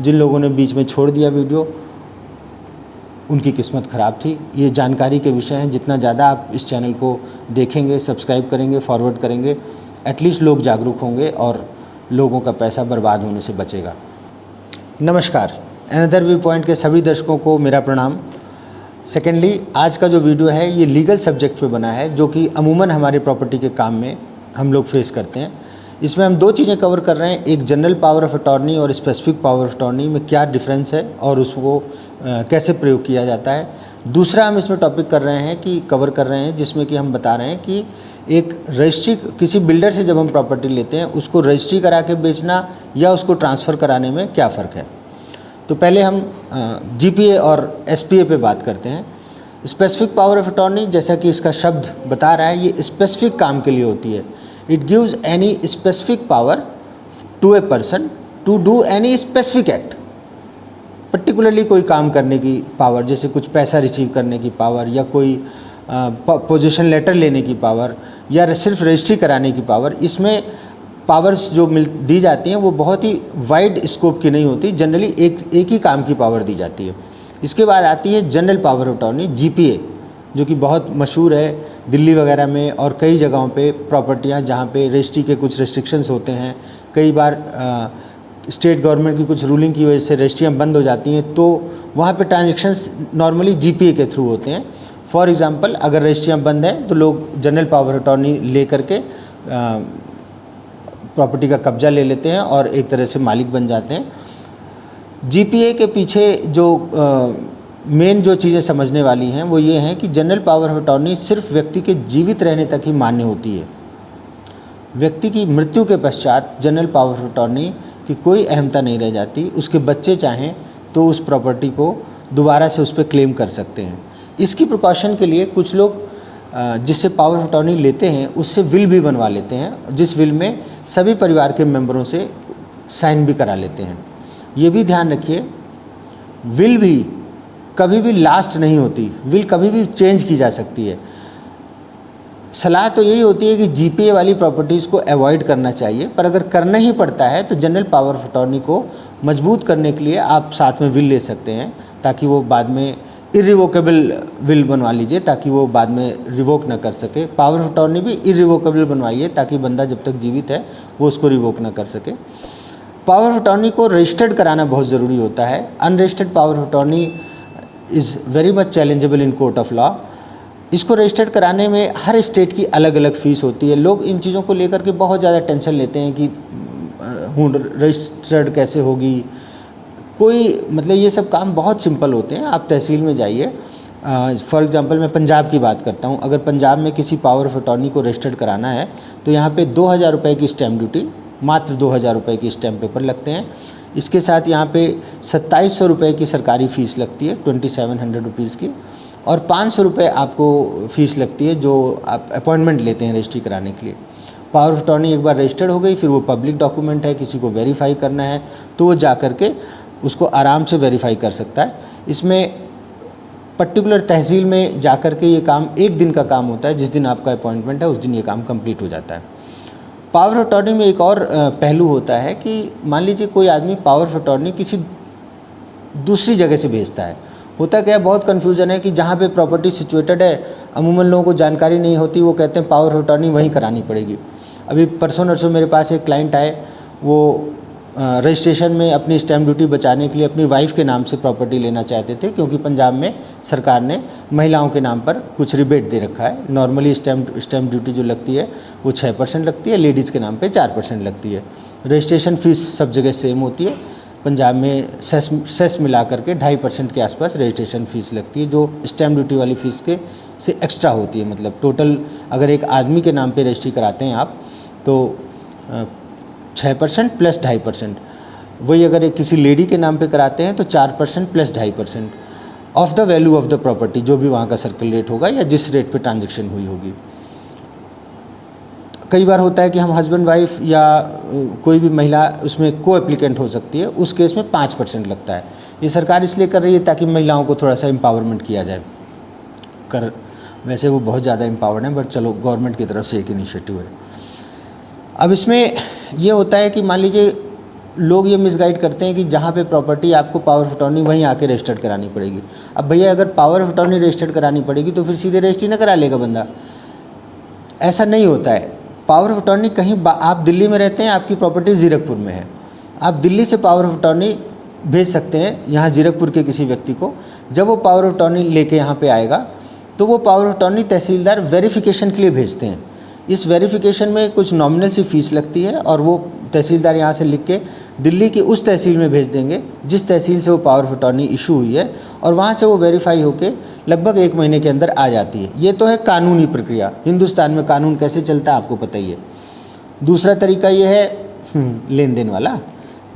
जिन लोगों ने बीच में छोड़ दिया वीडियो, उनकी किस्मत ख़राब थी। ये जानकारी के विषय हैं, जितना ज़्यादा आप इस चैनल को देखेंगे, सब्सक्राइब करेंगे, फॉरवर्ड करेंगे, एटलीस्ट लोग जागरूक होंगे और लोगों का पैसा बर्बाद होने से बचेगा। नमस्कार, अनदर व्यू पॉइंट के सभी दर्शकों को मेरा प्रणाम। सेकेंडली, आज का जो वीडियो है ये लीगल सब्जेक्ट पे बना है, जो कि अमूमन हमारे प्रॉपर्टी के काम में हम लोग फेस करते हैं। इसमें हम दो चीज़ें कवर कर रहे हैं, एक जनरल पावर ऑफ अटॉर्नी और स्पेसिफिक पावर ऑफ अटॉर्नी में क्या डिफरेंस है और उसको कैसे प्रयोग किया जाता है। दूसरा हम इसमें टॉपिक कर रहे हैं कि कवर कर रहे हैं जिसमें कि हम बता रहे हैं कि एक रजिस्ट्री, किसी बिल्डर से जब हम प्रॉपर्टी लेते हैं उसको रजिस्ट्री करा के बेचना या उसको ट्रांसफ़र कराने में क्या फ़र्क है। तो पहले हम जीपीए और एसपीए पे बात करते हैं। स्पेसिफिक पावर ऑफ अटॉर्नी, जैसा कि इसका शब्द बता रहा है, ये स्पेसिफिक काम के लिए होती है। It gives any specific power to a person to do any specific act. Particularly कोई काम करने की पावर, जैसे कुछ पैसा रिसीव करने की पावर या कोई पोजीशन लेटर लेने की पावर या सिर्फ रजिस्ट्री कराने की पावर। इसमें पावर्स जो दी जाती हैं वो बहुत ही वाइड स्कोप की नहीं होती, जनरली एक ही काम की पावर दी जाती है। इसके बाद आती है general power of attorney, GPA, जो कि बहुत मशहूर है दिल्ली वगैरह में और कई जगहों पे प्रॉपर्टियां जहां पे रजिस्ट्री के कुछ रेस्ट्रिक्शंस होते हैं। कई बार स्टेट गवर्नमेंट की कुछ रूलिंग की वजह से रजिस्ट्रियाँ बंद हो जाती हैं, तो वहाँ पे ट्रांजेक्शन्स नॉर्मली जीपीए के थ्रू होते हैं। फॉर एग्जांपल, अगर रजिस्ट्रियाँ बंद हैं तो लोग जनरल पावर ऑफ अटॉर्नी ले करके प्रॉपर्टी का कब्जा ले लेते हैं और एक तरह से मालिक बन जाते हैं। जीपीए के पीछे जो मेन जो चीज़ें समझने वाली हैं वो ये हैं कि जनरल पावर ऑफ अटॉर्नी सिर्फ व्यक्ति के जीवित रहने तक ही मान्य होती है। व्यक्ति की मृत्यु के पश्चात जनरल पावर ऑफ अटॉर्नी की कोई अहमता नहीं रह जाती। उसके बच्चे चाहें तो उस प्रॉपर्टी को दोबारा से उस पर क्लेम कर सकते हैं। इसकी प्रिकॉशन के लिए कुछ लोग जिससे पावर ऑफ अटॉर्नी लेते हैं उससे विल भी बनवा लेते हैं, जिस विल में सभी परिवार के मेंबरों से साइन भी करा लेते हैं। ये भी ध्यान रखिए, विल भी कभी भी लास्ट नहीं होती, विल कभी भी चेंज की जा सकती है। सलाह तो यही होती है कि जीपीए वाली प्रॉपर्टीज़ को अवॉइड करना चाहिए, पर अगर करना ही पड़ता है तो जनरल पावर ऑफ अटॉर्नी को मजबूत करने के लिए आप साथ में विल ले सकते हैं, ताकि वो बाद में इरिवोकेबल विल बनवा लीजिए, ताकि वो बाद में रिवोक ना कर सके। पावर ऑफ अटॉर्नी भी इरिवोकेबल बनवाइए, ताकि बंदा जब तक जीवित है वो उसको रिवोक ना कर सके। पावर ऑफ अटॉर्नी को रजिस्टर्ड कराना बहुत ज़रूरी होता है। Unregistered power of attorney is very much challengeable in court of law. इसको रजिस्टर्ड कराने में हर स्टेट की अलग अलग फ़ीस होती है। लोग इन चीज़ों को लेकर के बहुत ज़्यादा टेंशन लेते हैं कि रजिस्टर्ड कैसे होगी, कोई मतलब ये सब काम बहुत सिंपल होते हैं। आप तहसील में जाइए। फॉर एग्जांपल मैं पंजाब की बात करता हूँ। अगर पंजाब में किसी पावर ऑफ अटॉर्नी को रजिस्टर्ड कराना है तो यहाँ पे 2000 रुपये की स्टैम्प ड्यूटी, मात्र 2000 रुपये की स्टैम्प पेपर लगते हैं। इसके साथ यहाँ पे 2700 रुपये की सरकारी फ़ीस लगती है, 2700 रुपीज़ की, और 500 रुपये आपको फ़ीस लगती है जो आप अपॉइंटमेंट लेते हैं रजिस्ट्री कराने के लिए। पावर ऑफ अटॉर्नी एक बार रजिस्टर्ड हो गई, फिर वो पब्लिक डॉक्यूमेंट है, किसी को वेरीफाई करना है तो वो जा कर के उसको आराम से वेरीफाई कर सकता है। इसमें पर्टिकुलर तहसील में जा कर के ये काम एक दिन का काम होता है। जिस दिन आपका अपॉइंटमेंट है उस दिन ये काम कंप्लीट हो जाता है। पावर ऑफ अटॉर्नी में एक और पहलू होता है कि मान लीजिए कोई आदमी पावर ऑफ अटॉर्नी किसी दूसरी जगह से भेजता है। होता क्या है, बहुत कन्फ्यूजन है कि जहाँ पे प्रॉपर्टी सिचुएटेड है अमूमन लोगों को जानकारी नहीं होती, वो कहते हैं पावर ऑफ अटॉर्नी वहीं करानी पड़ेगी। अभी परसों नरसों मेरे पास एक क्लाइंट आए, वो रजिस्ट्रेशन में अपनी स्टैम्प ड्यूटी बचाने के लिए अपनी वाइफ के नाम से प्रॉपर्टी लेना चाहते थे, क्योंकि पंजाब में सरकार ने महिलाओं के नाम पर कुछ रिबेट दे रखा है। नॉर्मली स्टैम्प ड्यूटी जो लगती है वो 6% लगती है, लेडीज़ के नाम पे 4% लगती है। रजिस्ट्रेशन फ़ीस सब जगह सेम होती है। पंजाब में सेस मिला करके 2.5% के आसपास रजिस्ट्रेशन फ़ीस लगती है, जो स्टैम्प ड्यूटी वाली फ़ीस के से एक्स्ट्रा होती है। मतलब टोटल अगर एक आदमी के नाम पे रजिस्ट्री कराते हैं आप तो 6% प्लस 2.5%, वही अगर एक किसी लेडी के नाम पे कराते हैं तो 4% plus 2.5% of the value of the property, जो भी वहाँ का सर्कल रेट होगा या जिस रेट पे ट्रांजैक्शन हुई होगी। कई बार होता है कि हम हस्बैंड वाइफ या कोई भी महिला उसमें को एप्लीकेंट हो सकती है, उस केस में 5% लगता है। ये सरकार इसलिए कर रही है ताकि महिलाओं को थोड़ा सा एम्पावरमेंट किया जाए। वैसे वो बहुत ज़्यादा एम्पावर्ड हैं, बट चलो गवर्नमेंट की तरफ से एक इनिशिएटिव है। अब इसमें ये होता है कि मान लीजिए लोग ये मिसगाइड करते हैं कि जहाँ पे प्रॉपर्टी आपको पावर ऑफ अटॉर्नी वहीं आके रजिस्टर्ड करानी पड़ेगी। अब भैया अगर पावर ऑफ अटॉर्नी रजिस्टर्ड करानी पड़ेगी तो फिर सीधे रजिस्ट्री ना करा लेगा बंदा, ऐसा नहीं होता है। पावर ऑफ अटॉर्नी कहीं आप दिल्ली में रहते हैं, आपकी प्रॉपर्टी जीरकपुर में है, आप दिल्ली से पावर ऑफ अटॉर्नी भेज सकते हैं यहाँ जीरकपुर के किसी व्यक्ति को। जब वो पावर ऑफ अटॉर्नी लेके यहाँ पे आएगा तो वो power of attorney tehsildar verification के लिए भेजते हैं। इस वेरिफिकेशन में कुछ नॉमिनल सी फीस लगती है और वो तहसीलदार यहाँ से लिख के दिल्ली की उस तहसील में भेज देंगे जिस तहसील से वो पावर ऑफ अटॉर्नी इशू हुई है, और वहाँ से वो वेरीफाई होके लगभग 1 महीने के अंदर आ जाती है। ये तो है कानूनी प्रक्रिया। हिंदुस्तान में कानून कैसे चलता है आपको पता ही है। दूसरा तरीका ये है लेन देन वाला,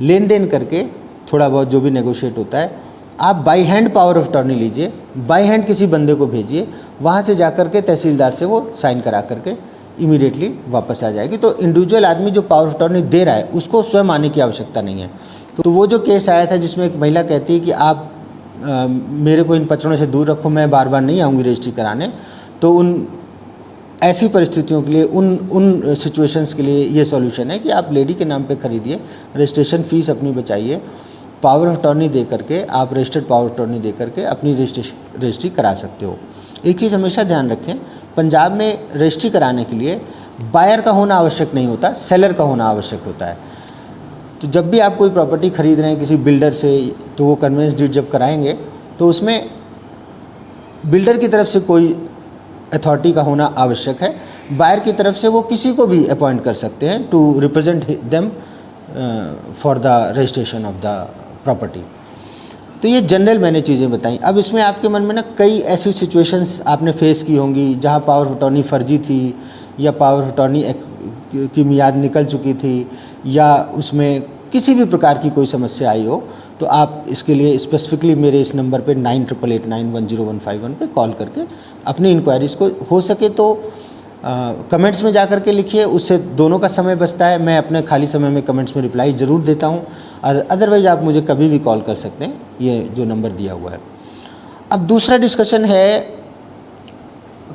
लेन देन करके थोड़ा बहुत जो भी नेगोशिएट होता है, आप by hand power of attorney लीजिए, बाई हैंड किसी बंदे को भेजिए, वहाँ से जा कर के तहसीलदार से वो साइन करा करके इमीडिएटली वापस आ जाएगी। तो इंडिविजुअल आदमी जो पावर ऑफ अटॉर्नी दे रहा है उसको स्वयं आने की आवश्यकता नहीं है। तो वो जो केस आया था जिसमें एक महिला कहती है कि आप मेरे को इन पचड़ों से दूर रखो, मैं बार बार नहीं आऊँगी रजिस्ट्री कराने, तो उन ऐसी परिस्थितियों के लिए, उन सिचुएशंस के लिए ये सॉल्यूशन है कि आप लेडी के नाम पे खरीदिए, रजिस्ट्रेशन फ़ीस अपनी बचाइए, पावर ऑफ अटॉर्नी दे करके आप रजिस्टर्ड पावर ऑफ अटॉर्नी दे करके अपनी रजिस्ट्री करा सकते हो। एक चीज़ हमेशा ध्यान रखें, पंजाब में रजिस्ट्री कराने के लिए बायर का होना आवश्यक नहीं होता, सेलर का होना आवश्यक होता है। तो जब भी आप कोई प्रॉपर्टी खरीद रहे हैं किसी बिल्डर से, तो वो कन्वेंस डीड जब कराएंगे तो उसमें बिल्डर की तरफ से कोई अथॉरिटी का होना आवश्यक है। बायर की तरफ से वो किसी को भी अपॉइंट कर सकते हैं to represent them for the registration of the property. तो ये जनरल मैंने चीज़ें बताई। अब इसमें आपके मन में ना कई ऐसी सिचुएशंस आपने फेस की होंगी जहाँ पावर ऑफ अटॉर्नी फर्जी थी, या पावर ऑफ अटॉर्नी की मियाद निकल चुकी थी, या उसमें किसी भी प्रकार की कोई समस्या आई हो, तो आप इसके लिए स्पेसिफिकली मेरे इस नंबर पे 9888910151 पे कॉल करके अपनी इंक्वायरीज़ को हो सके तो कमेंट्स में जा कर के लिखिए, उससे दोनों का समय बचता है। मैं अपने खाली समय में कमेंट्स में रिप्लाई ज़रूर देता हूँ, और अदरवाइज़ आप मुझे कभी भी कॉल कर सकते हैं, ये जो नंबर दिया हुआ है। अब दूसरा डिस्कशन है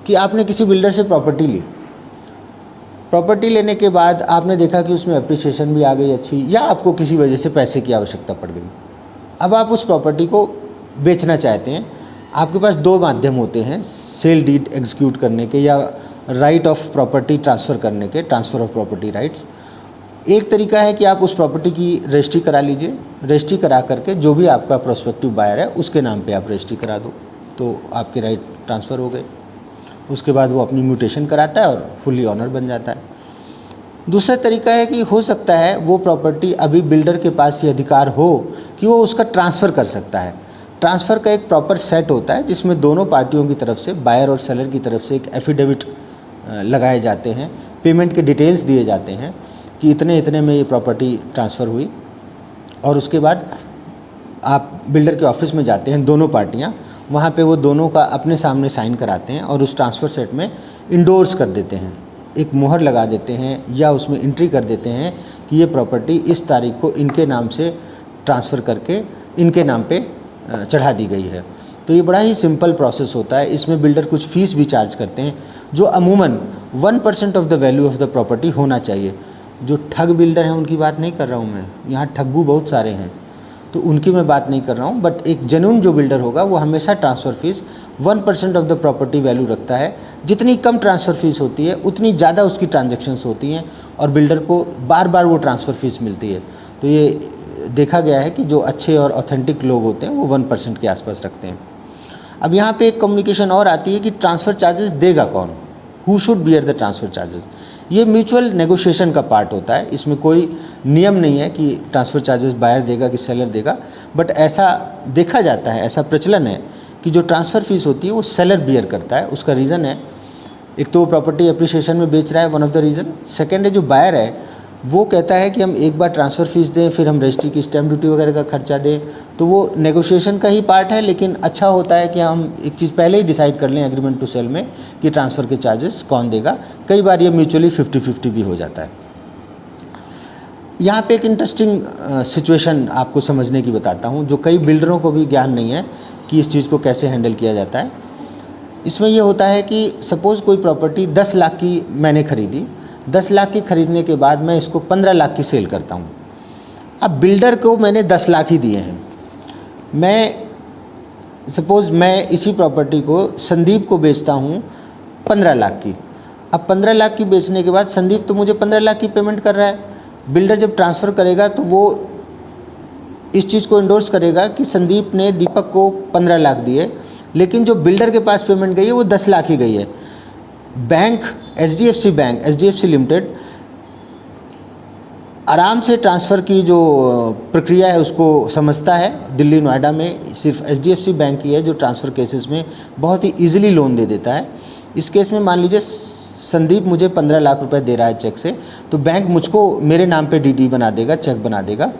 कि आपने किसी बिल्डर से प्रॉपर्टी ली, प्रॉपर्टी लेने के बाद आपने देखा कि उसमें अप्रिसिएशन भी आ गई अच्छी, या आपको किसी वजह से पैसे की आवश्यकता पड़ गई। अब आप उस प्रॉपर्टी को बेचना चाहते हैं। आपके पास 2 माध्यम होते हैं सेल डीड एग्जीक्यूट करने के, या राइट ऑफ प्रॉपर्टी ट्रांसफ़र करने के, ट्रांसफ़र ऑफ प्रॉपर्टी राइट्स। एक तरीका है कि आप उस प्रॉपर्टी की रजिस्ट्री करा लीजिए, रजिस्ट्री करा करके जो भी आपका प्रोस्पेक्टिव बायर है उसके नाम पे आप रजिस्ट्री करा दो, तो आपके राइट ट्रांसफ़र हो गए। उसके बाद वो अपनी म्यूटेशन कराता है और फुली ऑनर बन जाता है। दूसरा तरीका है कि हो सकता है वो प्रॉपर्टी अभी बिल्डर के पास ये अधिकार हो कि वो उसका ट्रांसफ़र कर सकता है। ट्रांसफ़र का एक प्रॉपर सेट होता है जिसमें दोनों पार्टियों की तरफ से, बायर और सेलर की तरफ से एक एफिडेविट लगाए जाते हैं, पेमेंट के डिटेल्स दिए जाते हैं कि इतने इतने में ये प्रॉपर्टी ट्रांसफ़र हुई, और उसके बाद आप बिल्डर के ऑफिस में जाते हैं, दोनों पार्टियाँ, वहाँ पे वो दोनों का अपने सामने साइन कराते हैं और उस ट्रांसफ़र सेट में इंडोर्स कर देते हैं, एक मोहर लगा देते हैं, या उसमें एंट्री कर देते हैं कि ये प्रॉपर्टी इस तारीख को इनके नाम से ट्रांसफ़र करके इनके नाम पे चढ़ा दी गई है। तो ये बड़ा ही सिंपल प्रोसेस होता है। इसमें बिल्डर कुछ फ़ीस भी चार्ज करते हैं जो अमूमन 1% of the value of the property होना चाहिए। जो ठग बिल्डर हैं उनकी बात नहीं कर रहा हूँ मैं, यहाँ ठग्गू बहुत सारे हैं तो उनकी मैं बात नहीं कर रहा हूँ, बट एक जेन्युइन जो बिल्डर होगा वो हमेशा transfer fees 1% of the property value रखता है। जितनी कम ट्रांसफ़र फ़ीस होती है उतनी ज़्यादा उसकी ट्रांजैक्शंस होती हैं और बिल्डर को बार बार वो ट्रांसफ़र फ़ीस मिलती है। तो ये देखा गया है कि जो अच्छे और ऑथेंटिक लोग होते हैं वो 1% के आसपास रखते हैं। अब यहाँ पे एक कम्युनिकेशन और आती है कि ट्रांसफ़र चार्जेस देगा कौन, who should bear the transfer charges. ये म्यूचुअल नेगोशिएशन का पार्ट होता है, इसमें कोई नियम नहीं है कि ट्रांसफ़र चार्जेस बायर देगा कि सेलर देगा, बट ऐसा देखा जाता है, ऐसा प्रचलन है कि जो ट्रांसफ़र फ़ीस होती है वो सेलर बियर करता है। उसका रीज़न है, एक तो वो प्रॉपर्टी एप्रिसिएशन में बेच रहा है, one of the reason. Second है जो बायर है वो कहता है कि हम एक बार ट्रांसफ़र फ़ीस दें, फिर हम रजिस्ट्री की स्टैम्प ड्यूटी वगैरह का खर्चा दें, तो वो नेगोशिएशन का ही पार्ट है। लेकिन अच्छा होता है कि हम एक चीज़ पहले ही डिसाइड कर लें एग्रीमेंट टू सेल में कि ट्रांसफ़र के चार्जेस कौन देगा। कई बार ये म्यूचुअली 50-50 भी हो जाता है। यहाँ पे एक इंटरेस्टिंग सिचुएशन आपको समझने की बताता हूँ जो कई बिल्डरों को भी ज्ञान नहीं है कि इस चीज़ को कैसे हैंडल किया जाता है। इसमें ये होता है कि सपोज़ कोई प्रॉपर्टी 10 लाख की मैंने ख़रीदी, 10 लाख की ख़रीदने के बाद मैं इसको 15 लाख की सेल करता हूँ। अब बिल्डर को मैंने 10 लाख ही दिए हैं। सपोज़ मैं इसी प्रॉपर्टी को संदीप को बेचता हूँ 15 लाख की। अब 15 लाख की बेचने के बाद संदीप तो मुझे 15 लाख की पेमेंट कर रहा है। बिल्डर जब ट्रांसफ़र करेगा तो वो इस चीज़ को एंडोर्स करेगा कि संदीप ने दीपक को 15 लाख दिए, लेकिन जो बिल्डर के पास पेमेंट गई है वो 10 लाख ही गई है। बैंक एचडीएफसी लिमिटेड आराम से ट्रांसफ़र की जो प्रक्रिया है उसको समझता है। दिल्ली नोएडा में सिर्फ एचडीएफसी बैंक ही है जो ट्रांसफ़र केसेस में बहुत ही ईजिली लोन दे देता है। इस केस में मान लीजिए संदीप मुझे 15 लाख रुपए दे रहा है चेक से, तो बैंक मुझको मेरे नाम पे डीडी बना देगा, चेक बना देगा।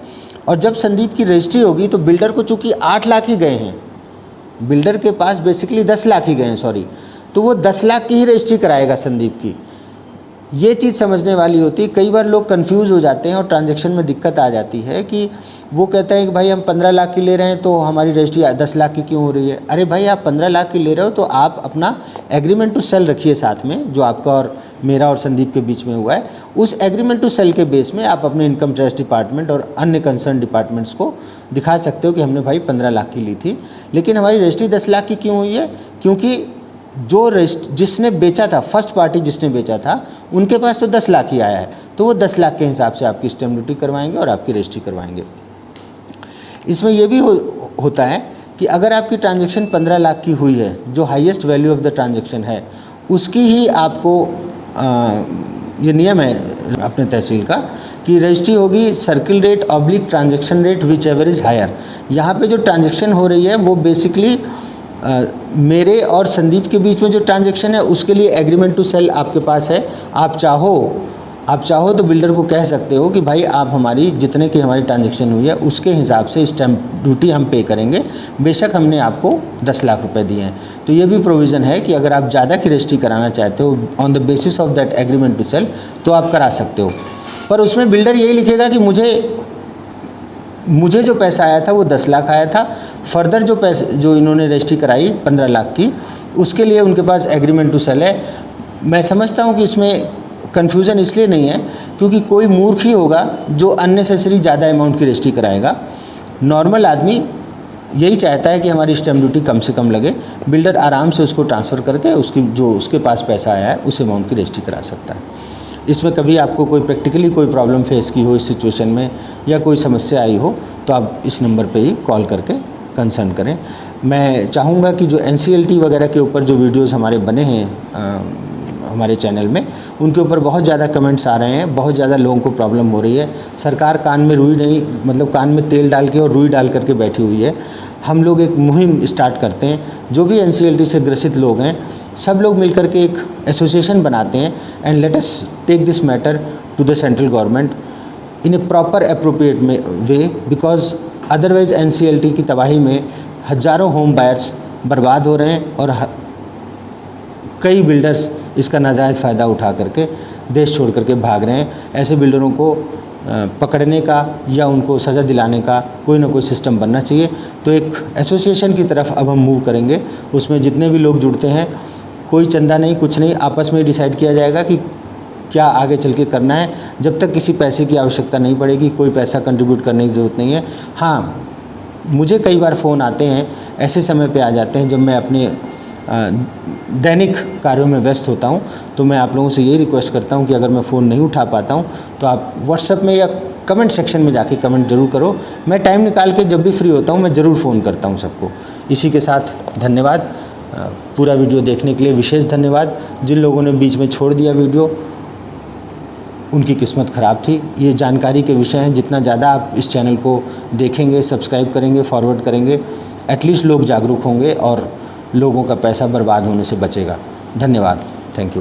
और जब संदीप की रजिस्ट्री होगी तो बिल्डर को चूँकि 8 लाख ही गए हैं, बिल्डर के पास बेसिकली 10 लाख ही गए हैं, सॉरी, तो वो 10 लाख की ही रजिस्ट्री कराएगा संदीप की। ये चीज़ समझने वाली होती है। कई बार लोग कंफ्यूज हो जाते हैं और ट्रांजैक्शन में दिक्कत आ जाती है कि वो कहते हैं कि भाई हम 15 लाख की ले रहे हैं तो हमारी रजिस्ट्री 10 लाख की क्यों हो रही है। अरे भाई, आप 15 लाख की ले रहे हो तो आप अपना एग्रीमेंट टू सेल रखिए साथ में, जो आपका और मेरा और संदीप के बीच में हुआ है। उस एग्रीमेंट टू सेल के बेस में आप अपने इनकम टैक्स डिपार्टमेंट और अन्य कंसर्न डिपार्टमेंट्स को दिखा सकते हो कि हमने भाई 15 लाख की ली थी, लेकिन हमारी रजिस्ट्री 10 लाख की क्यों हुई है। क्योंकि जो जिसने बेचा था, फर्स्ट पार्टी जिसने बेचा था, उनके पास तो 10 लाख ही आया है, तो वो 10 लाख के हिसाब से आपकी स्टैम्प ड्यूटी करवाएंगे और आपकी रजिस्ट्री करवाएंगे। इसमें यह भी होता है कि अगर आपकी ट्रांजैक्शन 15 लाख की हुई है, जो highest value of the transaction है, उसकी ही आपको ये नियम है अपने तहसील का कि रजिस्ट्री होगी circle rate oblique transaction rate whichever is higher. यहाँ पे जो ट्रांजैक्शन हो रही है वो बेसिकली मेरे और संदीप के बीच में जो ट्रांजैक्शन है उसके लिए एग्रीमेंट टू सेल आपके पास है। आप चाहो तो बिल्डर को कह सकते हो कि भाई आप हमारी जितने की हमारी ट्रांजैक्शन हुई है उसके हिसाब से स्टैम्प ड्यूटी हम पे करेंगे, बेशक हमने आपको 10 लाख रुपए दिए हैं। तो ये भी प्रोविज़न है कि अगर आप ज़्यादा की रजिस्ट्री कराना चाहते हो on the basis of that agreement to sell तो आप करा सकते हो। पर उसमें बिल्डर यही लिखेगा कि मुझे जो पैसा आया था वो 10 लाख आया था, फर्दर जो इन्होंने रजिस्ट्री कराई 15 लाख की, उसके लिए उनके पास एग्रीमेंट टू सेल है। मैं समझता हूँ कि इसमें कन्फ्यूज़न इसलिए नहीं है क्योंकि कोई मूर्ख ही होगा जो अननेसेसरी ज़्यादा अमाउंट की रजिस्ट्री कराएगा। नॉर्मल आदमी यही चाहता है कि हमारी स्टैम्प ड्यूटी कम से कम लगे। बिल्डर आराम से उसको ट्रांसफ़र करके उसके पास पैसा आया है उस अमाउंट की रजिस्ट्री करा सकता है। इसमें कभी आपको कोई प्रैक्टिकली कोई प्रॉब्लम फेस की हो इस सिचुएशन में या कोई समस्या आई हो तो आप इस नंबर पे ही कॉल करके कंसर्न करें। मैं चाहूँगा कि जो NCLT वगैरह के ऊपर जो वीडियोस हमारे बने हैं हमारे चैनल में, उनके ऊपर बहुत ज़्यादा कमेंट्स आ रहे हैं, बहुत ज़्यादा लोगों को प्रॉब्लम हो रही है। सरकार कान में रुई नहीं, मतलब कान में तेल डाल के और रुई डाल करके बैठी हुई है। हम लोग एक मुहिम स्टार्ट करते हैं, जो भी NCLT से ग्रसित लोग हैं सब लोग मिलकर के एक एसोसिएशन बनाते हैं and let us take this matter to the central government in a proper appropriate way, because otherwise NCLT की तबाही में हज़ारों होम बायर्स बर्बाद हो रहे हैं और कई बिल्डर्स इसका नाजायज़ फ़ायदा उठा करके देश छोड़ करके भाग रहे हैं। ऐसे बिल्डरों को पकड़ने का या उनको सज़ा दिलाने का कोई ना कोई सिस्टम बनना चाहिए। तो एक एसोसिएशन की तरफ अब हम मूव करेंगे। उसमें जितने भी लोग जुड़ते हैं, कोई चंदा नहीं, कुछ नहीं, आपस में डिसाइड किया जाएगा कि क्या आगे चल के करना है। जब तक किसी पैसे की आवश्यकता नहीं पड़ेगी, कोई पैसा कंट्रीब्यूट करने की ज़रूरत नहीं है। हाँ, मुझे कई बार फ़ोन आते हैं, ऐसे समय पे आ जाते हैं जब मैं अपने दैनिक कार्यों में व्यस्त होता हूं, तो मैं आप लोगों से यही रिक्वेस्ट करता हूं कि अगर मैं फ़ोन नहीं उठा पाता हूं तो आप व्हाट्सएप में या कमेंट सेक्शन में जाके कमेंट ज़रूर करो। मैं टाइम निकाल के जब भी फ्री होता हूं मैं ज़रूर फ़ोन करता हूं सबको। इसी के साथ धन्यवाद, पूरा वीडियो देखने के लिए विशेष धन्यवाद। जिन लोगों ने बीच में छोड़ दिया वीडियो, उनकी किस्मत ख़राब थी। ये जानकारी के विषय हैं, जितना ज़्यादा आप इस चैनल को देखेंगे, सब्सक्राइब करेंगे, फॉरवर्ड करेंगे, एटलीस्ट लोग जागरूक होंगे और लोगों का पैसा बर्बाद होने से बचेगा। धन्यवाद, थैंक यू।